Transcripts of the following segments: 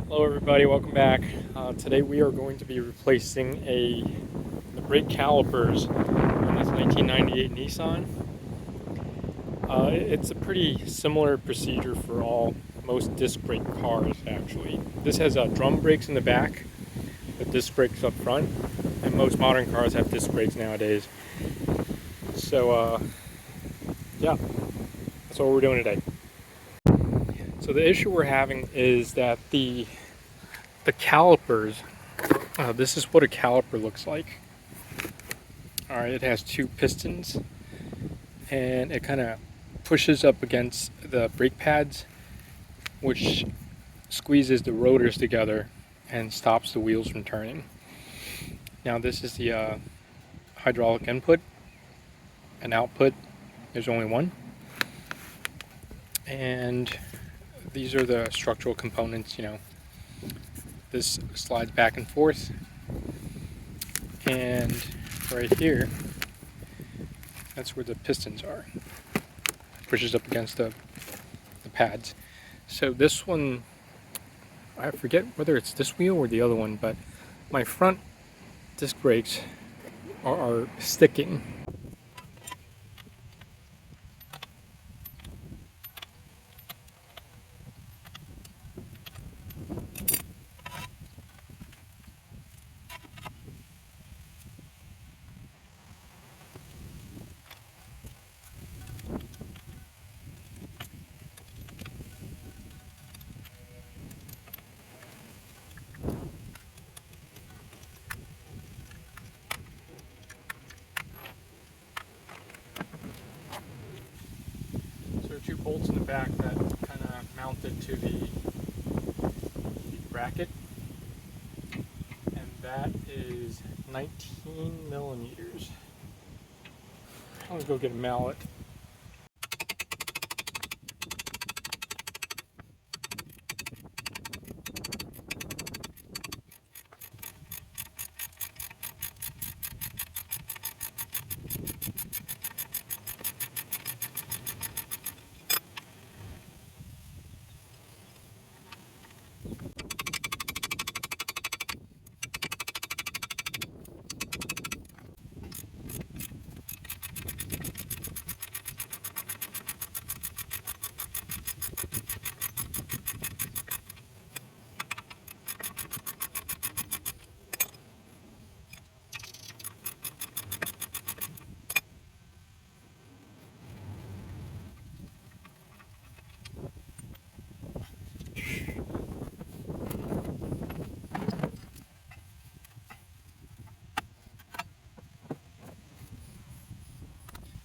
Hello everybody, welcome back. Today we are going to be replacing the brake calipers on this 1998 Nissan. It's a pretty similar procedure for most disc brake cars actually. This has drum brakes in the back with disc brakes up front, and most modern cars have disc brakes nowadays. So yeah, that's what we're doing today. So the issue we're having is that the calipers, this is what a caliper looks like. Alright, it has two pistons and it kind of pushes up against the brake pads, which squeezes the rotors together and stops the wheels from turning. Now this is the hydraulic input and output. There's only one. And these are the structural components, This slides back and forth, and right here, that's where the pistons are. Pushes up against the pads. So this one, I forget whether it's this wheel or the other one, but my front disc brakes are sticking. So there are two bolts in the back that kind of mounted to the bracket, and that is 19 millimeters. I'm gonna go get a mallet.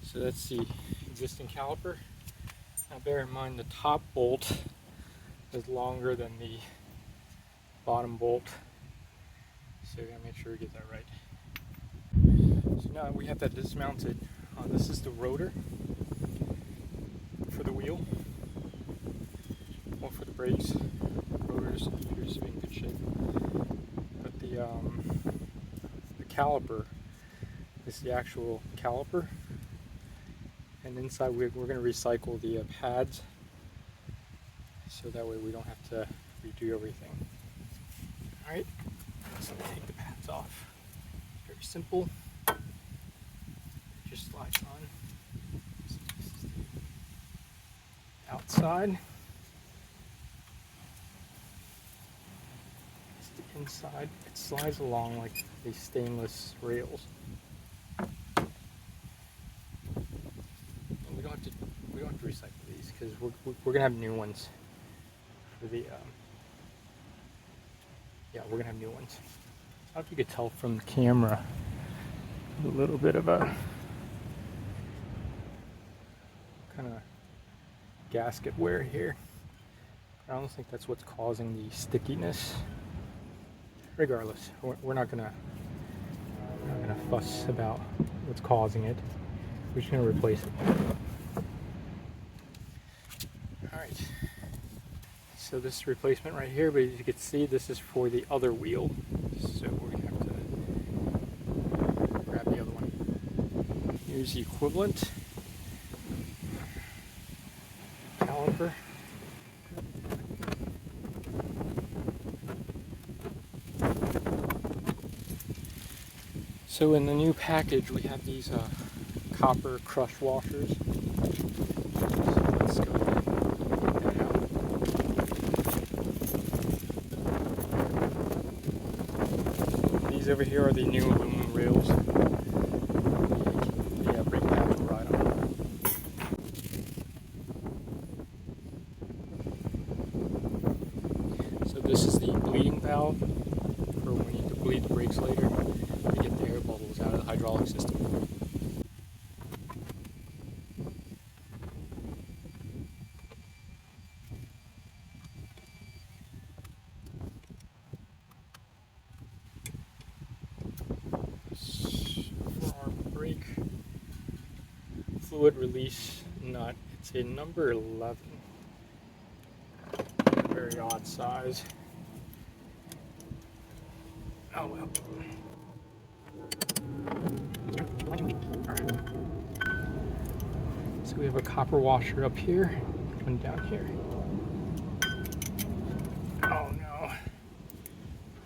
So that's the existing caliper. Now bear in mind the top bolt is longer than the bottom bolt, so we gotta make sure we get that right. So now we have that dismounted. This is the rotor for the wheel, or for the brakes. The rotors appears to be in good shape, but the caliper is the actual caliper. And inside we're going to recycle the pads, so that way we don't have to redo everything. Alright, so take the pads off. Very simple. It just slides on. So this is the outside. This is the inside. It slides along like these stainless rails. We don't have to recycle these because we're gonna have new ones for the yeah, we're gonna have new ones. I don't know if you could tell from the camera, a little bit of a kind of gasket wear here. I don't think that's what's causing the stickiness. Regardless, we're not gonna fuss about what's causing it. We're just gonna replace it. Alright, so this is replacement right here, but as you can see, this is for the other wheel. So we're going to have to grab the other one. Here's the equivalent caliper. So in the new package, we have these copper crush washers. So let's go ahead and take that out. These over here are the new aluminum rails. The brake pads will ride on. So this is the bleeding valve for when you need to bleed the brakes later to get the air bubbles out of the hydraulic system. For our brake fluid release nut, it's a number 11. Very odd size. Oh well. So we have a copper washer up here, one down here. Oh no.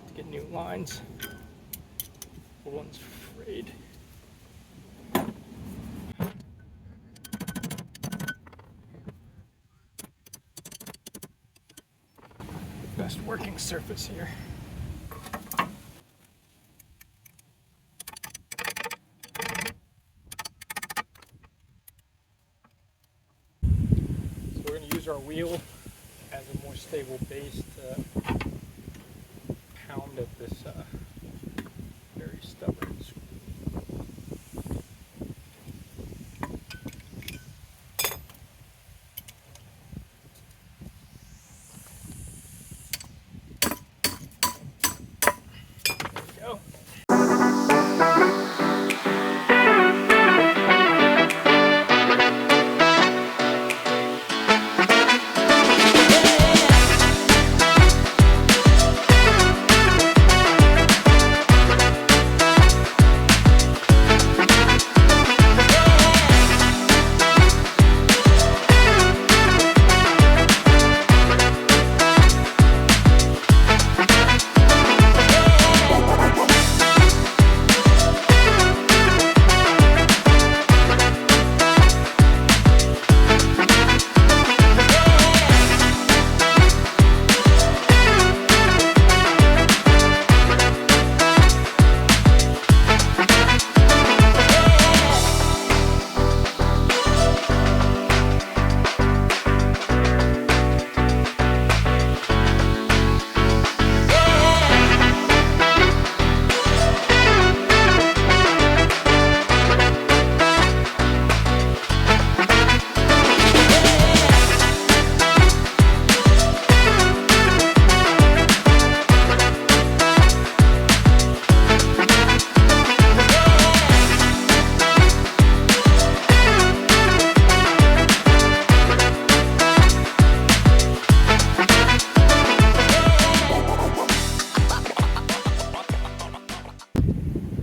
To get new lines. Old one's frayed. Best working surface here. So we're going to use our wheel as a more stable base to pound at this very stubborn screw. Go.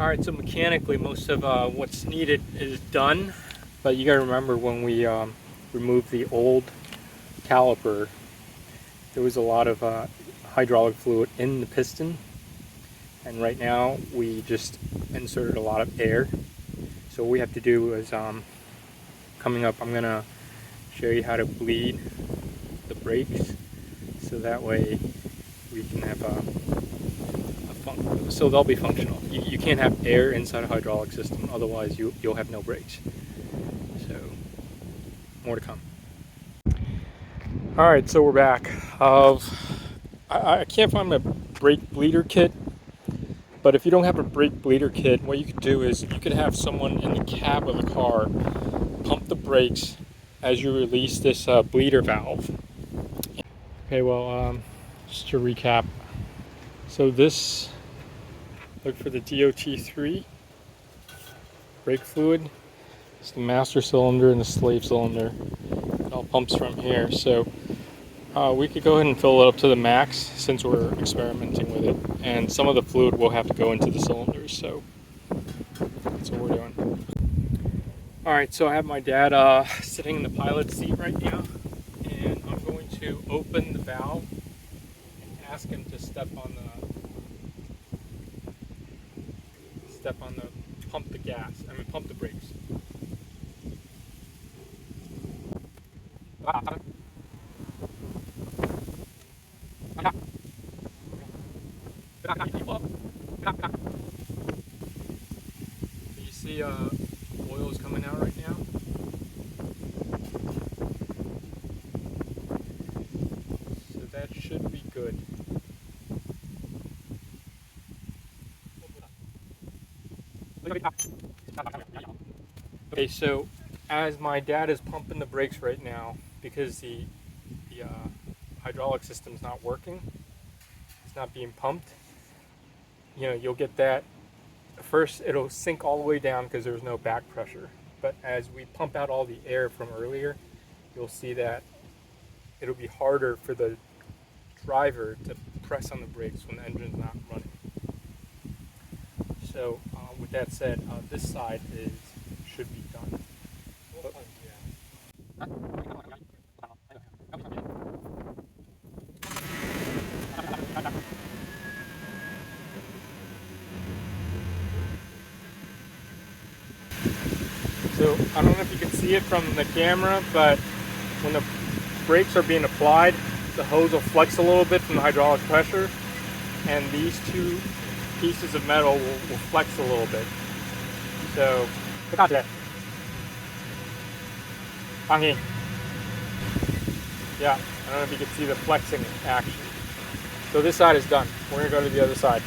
Alright, so mechanically most of what's needed is done, but you gotta remember when we removed the old caliper, there was a lot of hydraulic fluid in the piston, and right now we just inserted a lot of air. So what we have to do is, coming up, I'm gonna show you how to bleed the brakes, so that way we can have so they'll be functional. You can't have air inside a hydraulic system, otherwise you'll have no brakes. So, more to come. Alright, so we're back. I can't find my brake bleeder kit, but if you don't have a brake bleeder kit, what you could do is you could have someone in the cab of the car pump the brakes as you release this bleeder valve. Okay, well, just to recap. So this, look for the DOT3 brake fluid. It's the master cylinder and the slave cylinder. It all pumps from here. So we could go ahead and fill it up to the max since we're experimenting with it. And some of the fluid will have to go into the cylinders. So that's what we're doing. Alright, so I have my dad sitting in the pilot seat right now. And I'm going to open the valve and ask him to step on the step on the pump the brakes. You see oil is coming out right now. So that should be good. Okay, so as my dad is pumping the brakes right now, because the hydraulic system's not working, it's not being pumped, you know, you'll get that. First, it'll sink all the way down because there's no back pressure. But as we pump out all the air from earlier, you'll see that it'll be harder for the driver to press on the brakes when the engine's not running. So with that said, this side should be done. So I don't know if you can see it from the camera, but when the brakes are being applied, the hose will flex a little bit from the hydraulic pressure, and these two pieces of metal will flex a little bit. So, look at that. Yeah, I don't know if you can see the flexing action. So this side is done. We're going to go to the other side.